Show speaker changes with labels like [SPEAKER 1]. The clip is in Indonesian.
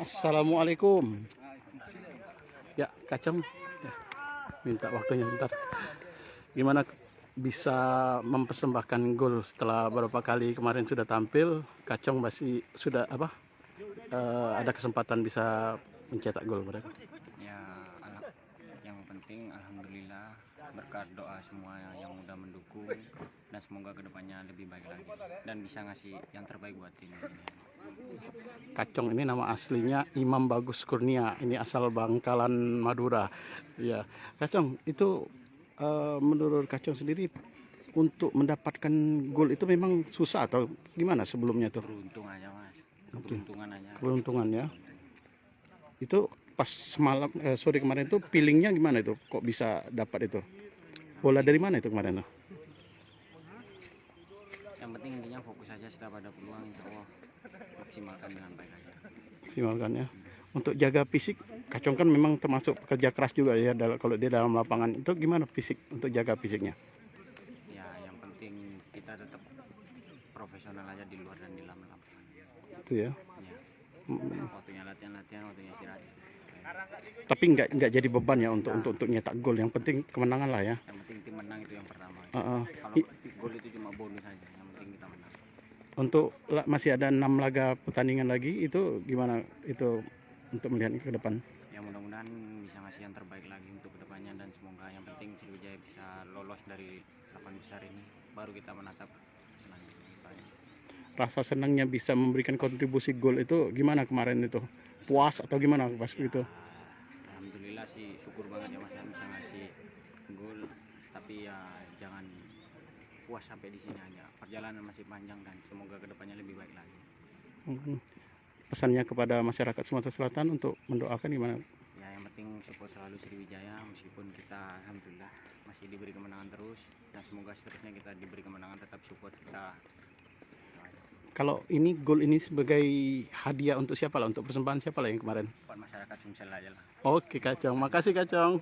[SPEAKER 1] Assalamualaikum. Ya, Kacang. Ya, minta waktunya bentar. Gimana bisa mempersembahkan gol setelah beberapa kali kemarin sudah tampil? Kacang masih sudah ada kesempatan bisa mencetak gol mereka.
[SPEAKER 2] Ya, yang penting alhamdulillah berkat doa semua yang udah mendukung, dan semoga kedepannya lebih baik lagi dan bisa ngasih yang terbaik buat tim ini.
[SPEAKER 1] Kacang ini nama aslinya Imam Bagus Kurnia, ini asal Bangkalan, Madura. Ya, Kacang itu menurut Kacang sendiri untuk mendapatkan gol itu memang susah atau gimana sebelumnya tuh?
[SPEAKER 2] Beruntung aja mas, keberuntungan aja.
[SPEAKER 1] Keberuntungan ya. Itu pas semalam sore kemarin tuh feelingnya gimana itu? Kok bisa dapat itu? Bola dari mana itu kemarin tuh?
[SPEAKER 2] Yang penting intinya fokus aja, setiap ada peluang insya Allah maksimalkan dengan baik aja.
[SPEAKER 1] Maksimalkan ya. Untuk jaga fisik, Kacang kan memang termasuk pekerja keras juga ya. Kalau dia dalam lapangan itu gimana fisik untuk jaga fisiknya?
[SPEAKER 2] Ya, yang penting kita tetap profesional aja di luar dan di dalam lapangan.
[SPEAKER 1] Itu ya.
[SPEAKER 2] Ya, waktunya latihan, waktunya istirahat.
[SPEAKER 1] Tapi nggak jadi beban ya untuk nyetak gol. Yang penting kemenangan lah ya.
[SPEAKER 2] Yang penting tim menang itu yang pertama.
[SPEAKER 1] I-
[SPEAKER 2] Kalau gol itu cuma bonus saja, yang penting kita menang.
[SPEAKER 1] Untuk masih ada 6 laga pertandingan lagi, itu gimana itu untuk melihat ke depan?
[SPEAKER 2] Ya mudah-mudahan bisa ngasih yang terbaik lagi untuk kedepannya, dan semoga yang penting Sriwijaya bisa lolos dari 8 besar ini, baru kita menatap selanjutnya.
[SPEAKER 1] Rasa senangnya bisa memberikan kontribusi gol itu gimana kemarin itu? Puas atau gimana pas itu?
[SPEAKER 2] Alhamdulillah sih, syukur banget ya mas yang bisa ngasih gol, tapi ya jangan puas sampai di sini aja. Perjalanan masih panjang dan semoga kedepannya lebih baik lagi.
[SPEAKER 1] Pesannya kepada masyarakat Sumatera Selatan untuk mendoakan gimana?
[SPEAKER 2] Ya yang penting support selalu Sriwijaya, meskipun kita alhamdulillah masih diberi kemenangan terus, dan semoga seterusnya kita diberi kemenangan, tetap support kita.
[SPEAKER 1] Kalau ini gol ini sebagai hadiah untuk siapa lah? Untuk persembahan siapa lah yang kemarin?
[SPEAKER 2] Buat masyarakat Sumsel aja lah.
[SPEAKER 1] Oke Kacang, makasih Kacang.